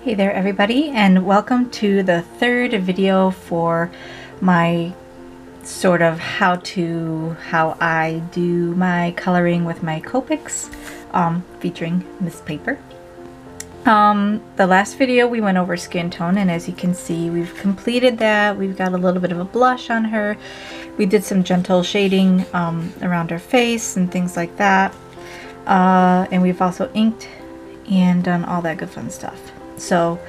Hey there everybody, and welcome to the third video for my sort of how I do my coloring with my Copics featuring Miss Paper. The last video we went over skin tone, and as you can see we've completed that. We've got a little bit of a blush on her. We did some gentle shading around her face and things like that, and we've also inked and done all that good fun stuff. So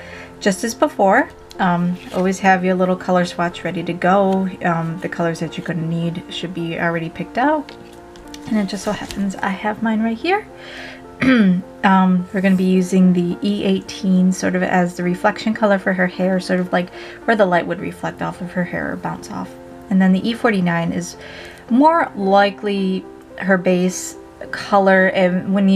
just as before, always have your little color swatch ready to go. The colors that you're going to need should be already picked out, and it just so happens I have mine right here. We're going to be using the E18 sort of as the reflection color for her hair, sort of like where the light would reflect off of her hair or bounce off. And then the E49 is more likely her base color, and when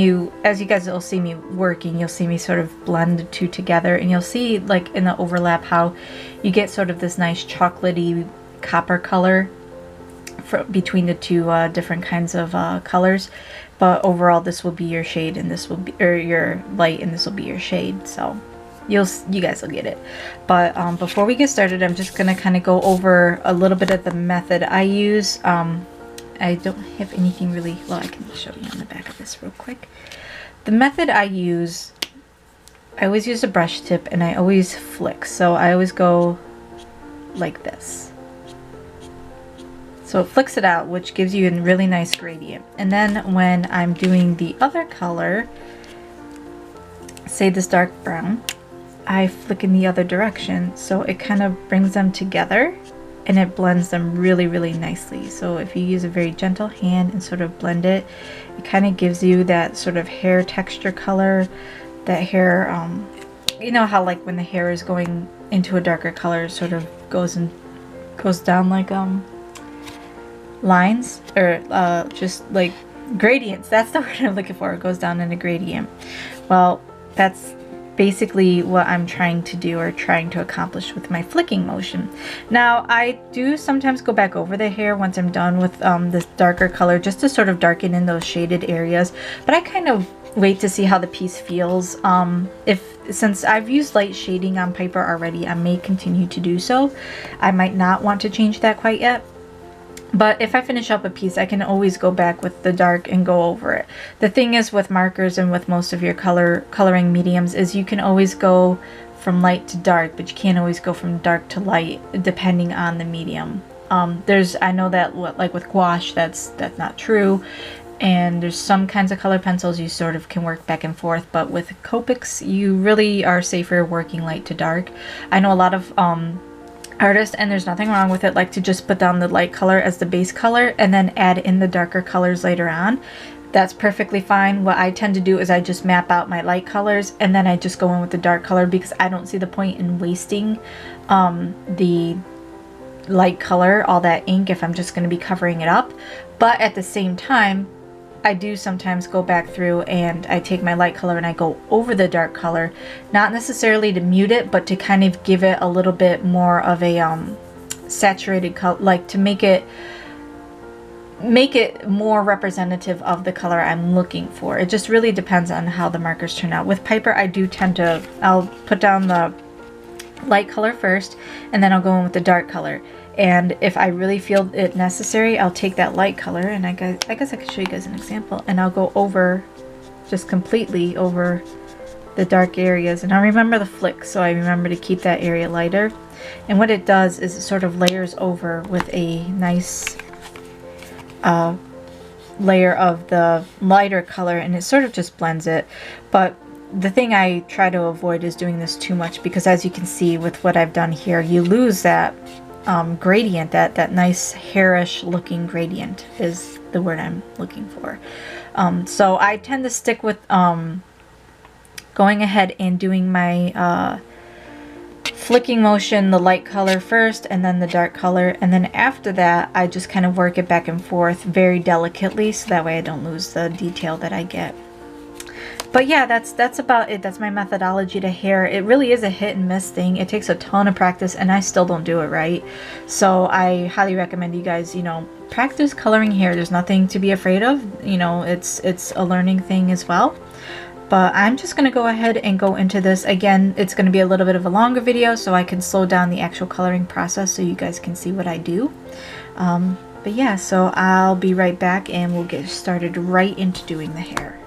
as you guys will see me working, you'll see me sort of blend the two together, and you'll see like in the overlap how you get sort of this nice chocolatey copper color between the two different kinds of colors. But overall this will be your shade and this will be your light, and this will be your shade, so you guys will get it. But before we get started, I'm just gonna kind of go over a little bit of the method I use. I don't have anything really, well, I can show you on the back of this real quick. The method I use, I always use a brush tip and I always flick. So I always go like this. So it flicks it out, which gives you a really nice gradient. And then when I'm doing the other color, say this dark brown, I flick in the other direction. So it kind of brings them together and it blends them really, really nicely. So if you use a very gentle hand and sort of blend it, it kind of gives you that sort of hair texture color, that hair, you know how like when the hair is going into a darker color, it sort of goes down like lines, or just like gradients. That's the word I'm looking for. It goes down in a gradient. Well, that's basically what I'm trying to do, or trying to accomplish, with my flicking motion. Now I do sometimes go back over the hair once I'm done with this darker color, just to sort of darken in those shaded areas, but I kind of wait to see how the piece feels. Since I've used light shading on Piper already, I may continue to do so. I might not want to change that quite yet. But if I finish up a piece, I can always go back with the dark and go over it. The thing is with markers and with most of your coloring mediums is you can always go from light to dark, but you can't always go from dark to light depending on the medium. I know that like with gouache, that's not true. And there's some kinds of color pencils you sort of can work back and forth, but with Copics, you really are safer working light to dark. I know a lot of artists, and there's nothing wrong with it, like to just put down the light color as the base color and then add in the darker colors later on. That's perfectly fine. What I tend to do is I just map out my light colors and then I just go in with the dark color, because I don't see the point in wasting the light color, all that ink, if I'm just going to be covering it up. But at the same time, I do sometimes go back through and I take my light color and I go over the dark color, not necessarily to mute it, but to kind of give it a little bit more of a saturated color, like to make it more representative of the color I'm looking for. It just really depends on how the markers turn out. With Piper, I do tend to, I'll put down the light color first and then I'll go in with the dark color. And if I really feel it necessary, I'll take that light color, and I guess I could show you guys an example, and I'll go over, just completely over the dark areas. And I remember the flick, so I remember to keep that area lighter. And what it does is it sort of layers over with a nice layer of the lighter color, and it sort of just blends it. But the thing I try to avoid is doing this too much, because as you can see with what I've done here, you lose that gradient, that nice hairish looking gradient is the word I'm looking for. So I tend to stick with going ahead and doing my flicking motion, the light color first and then the dark color, and then after that I just kind of work it back and forth very delicately, so that way I don't lose the detail that I get. But yeah, that's about it. That's my methodology to hair. It really is a hit and miss thing. It takes a ton of practice, and I still don't do it right. So I highly recommend you guys, you know, practice coloring hair. There's nothing to be afraid of. You know, it's a learning thing as well. But I'm just going to go ahead and go into this. Again, it's going to be a little bit of a longer video so I can slow down the actual coloring process so you guys can see what I do. But yeah, so I'll be right back and we'll get started right into doing the hair.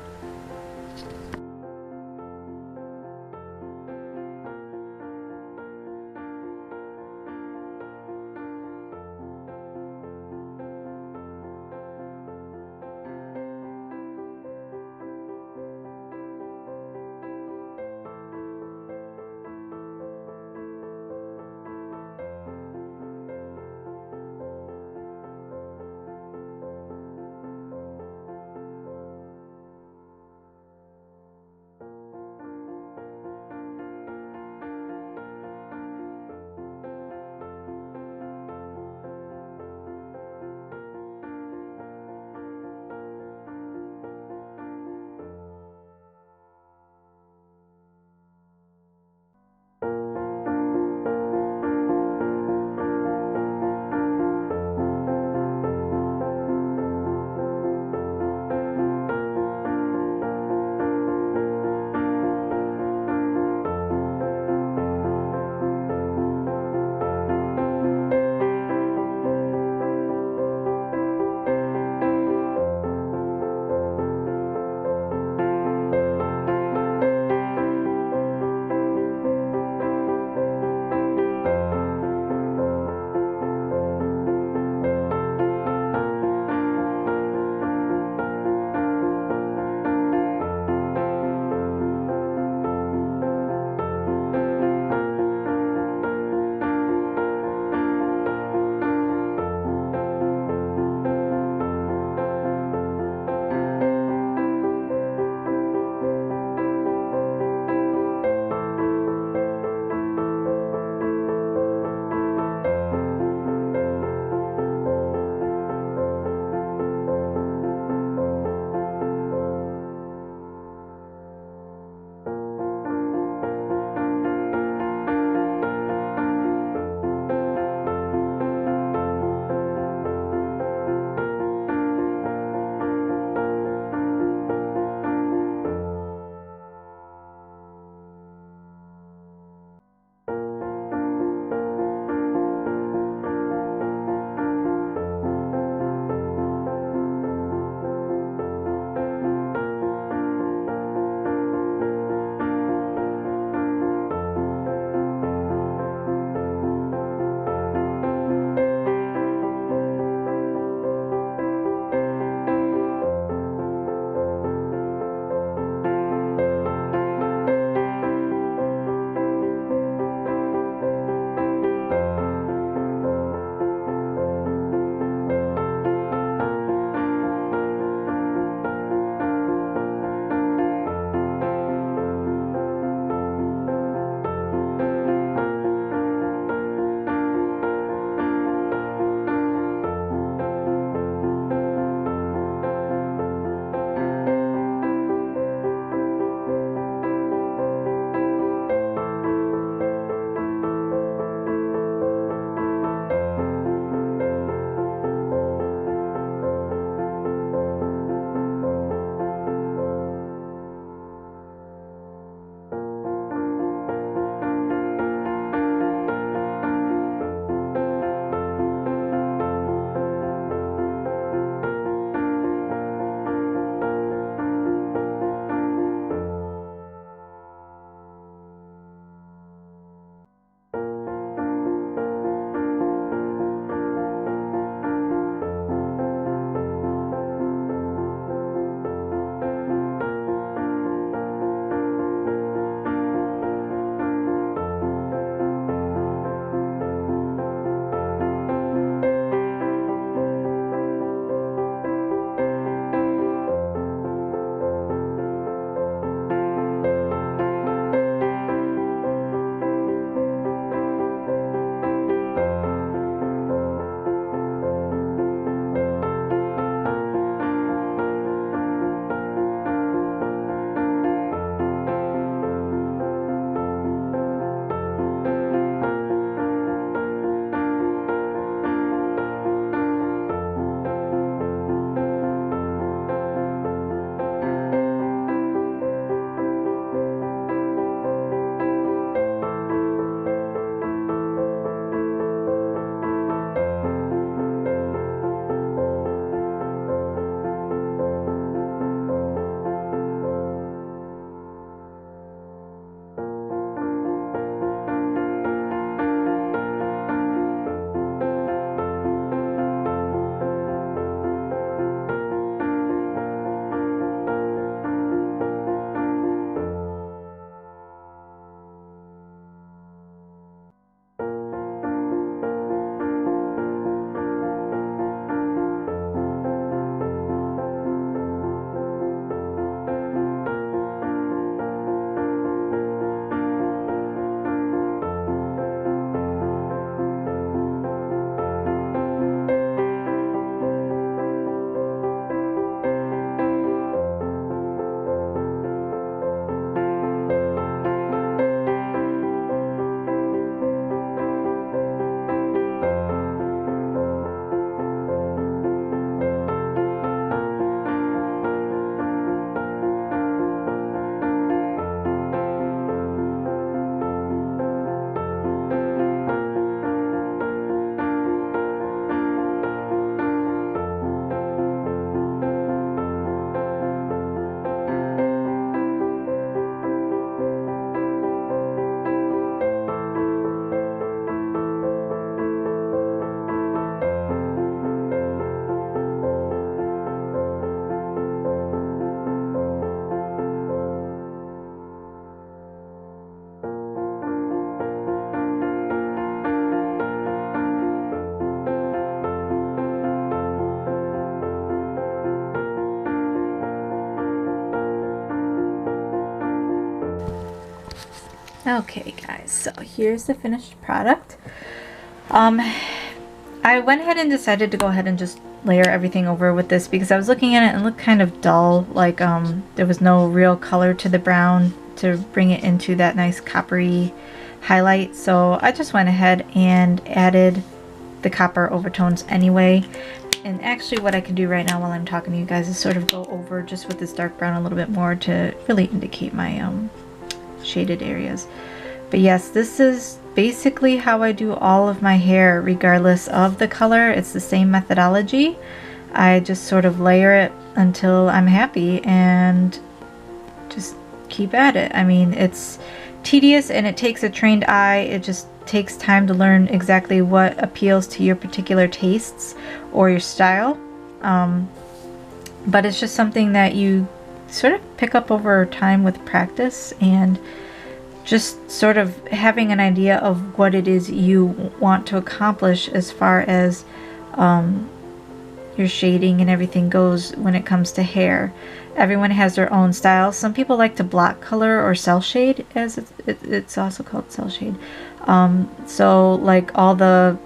Okay guys, so here's the finished product. I went ahead and decided to go ahead and just layer everything over with this because I was looking at it and it looked kind of dull, like there was no real color to the brown to bring it into that nice coppery highlight. So I just went ahead and added the copper overtones anyway. And actually what I can do right now while I'm talking to you guys is sort of go over just with this dark brown a little bit more to really indicate my shaded areas. But yes, this is basically how I do all of my hair regardless of the color. It's the same methodology. I just sort of layer it until I'm happy and just keep at it. I mean, it's tedious and it takes a trained eye. It just takes time to learn exactly what appeals to your particular tastes or your style. But it's just something that you sort of pick up over time with practice and just sort of having an idea of what it is you want to accomplish as far as your shading and everything goes when it comes to hair. Everyone has their own style. Some people like to block color or cell shade, as it's also called cell shade. So like all the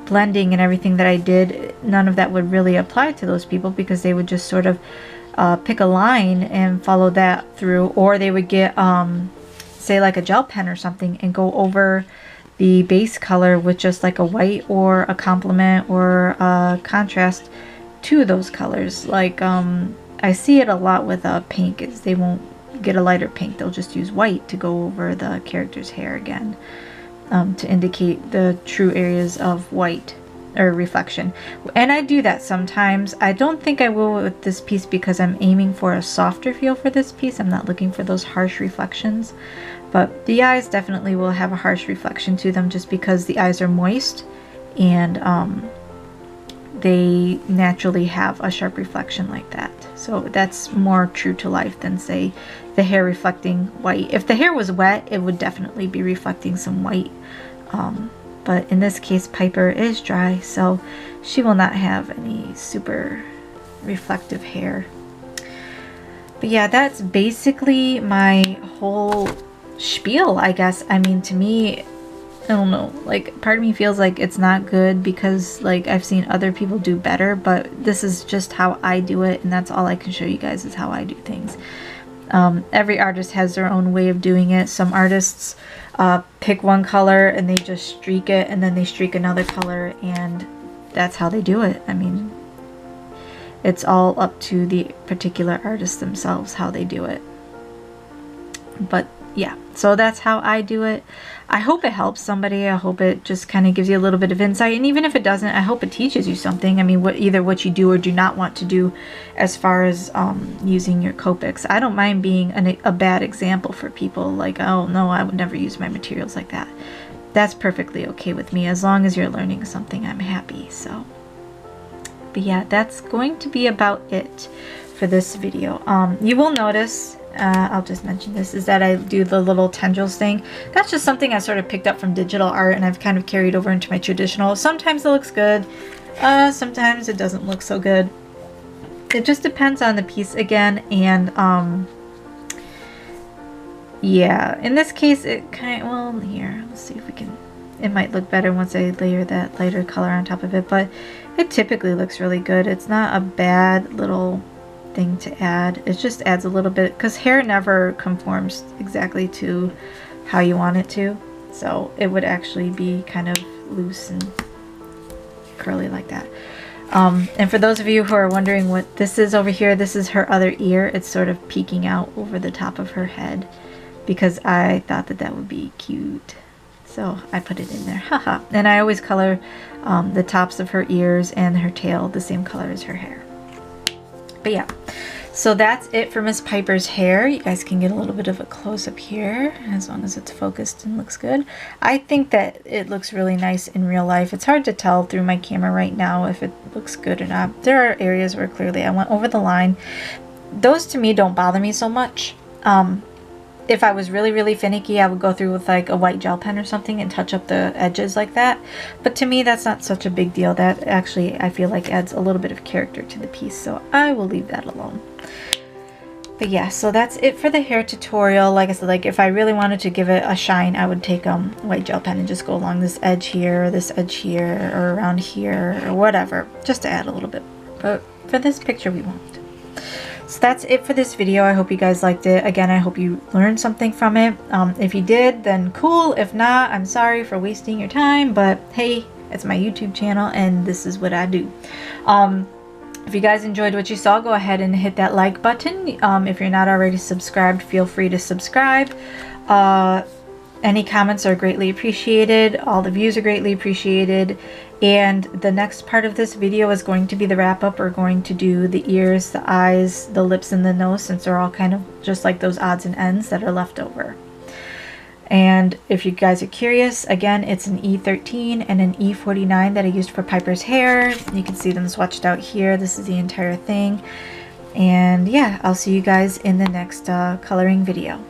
blending and everything that I did, none of that would really apply to those people because they would just sort of pick a line and follow that through, or they would get say like a gel pen or something and go over the base color with just like a white or a complement or a contrast to those colors. Like I see it a lot with pink, is they won't get a lighter pink, they'll just use white to go over the character's hair again, to indicate the true areas of white or reflection. And I do that sometimes. I don't think I will with this piece because I'm aiming for a softer feel for this piece. I'm not looking for those harsh reflections, but the eyes definitely will have a harsh reflection to them just because the eyes are moist and they naturally have a sharp reflection like that. So that's more true to life than say the hair reflecting white. If the hair was wet, it would definitely be reflecting some white. But in this case, Piper is dry, so she will not have any super reflective hair. But yeah, that's basically my whole spiel, I guess. I mean, to me, I don't know, like part of me feels like it's not good because like I've seen other people do better, but this is just how I do it, and that's all I can show you guys is how I do things. Every artist has their own way of doing it. Some artists pick one color and they just streak it, and then they streak another color, and that's how they do it. I mean, it's all up to the particular artist themselves how they do it. But yeah, so that's how I do it. I hope it helps somebody. I hope it just kind of gives you a little bit of insight, and even if it doesn't, I hope it teaches you something. I mean, either what you do or do not want to do as far as using your Copics. I don't mind being a bad example for people, like, oh no, I would never use my materials like that. That's perfectly okay with me. As long as you're learning something, I'm happy. So, but yeah, that's going to be about it for this video. You will notice, I'll just mention this, is that I do the little tendrils thing. That's just something I sort of picked up from digital art and I've kind of carried over into my traditional. Sometimes it looks good, sometimes it doesn't look so good. It just depends on the piece again, and yeah, in this case it kind of, well, here, let's see if we can, it might look better once I layer that lighter color on top of it, but it typically looks really good. It's not a bad little thing to add. It just adds a little bit, because hair never conforms exactly to how you want it to, so it would actually be kind of loose and curly like that. And for those of you who are wondering what this is over here, this is her other ear. It's sort of peeking out over the top of her head because I thought that that would be cute, so I put it in there. Haha. And I always color the tops of her ears and her tail the same color as her hair. But yeah, so that's it for Miss Piper's hair. You guys can get a little bit of a close-up here as long as it's focused and looks good. I think that it looks really nice in real life. It's hard to tell through my camera right now if it looks good or not. There are areas where clearly I went over the line. Those to me don't bother me so much. If I was really finicky, I would go through with like a white gel pen or something and touch up the edges like that. But to me, that's not such a big deal. That actually, I feel like adds a little bit of character to the piece, so I will leave that alone. But yeah, so that's it for the hair tutorial. Like I said, like if I really wanted to give it a shine, I would take white gel pen and just go along this edge here, or around here, or whatever, just to add a little bit. But for this picture, we won't. So that's it for this video. I hope you guys liked it. Again, I hope you learned something from it. If you did, then cool. If not, I'm sorry for wasting your time, but hey, it's my YouTube channel and this is what I do. If you guys enjoyed what you saw, go ahead and hit that like button. If you're not already subscribed, feel free to subscribe. Any comments are greatly appreciated. All the views are greatly appreciated. And the next part of this video is going to be the wrap up. We're going to do the ears, the eyes, the lips, and the nose, since they're all kind of just like those odds and ends that are left over. And if you guys are curious, again, it's an E13 and an E49 that I used for Piper's hair. You can see them swatched out here. This is the entire thing. And yeah, I'll see you guys in the next coloring video.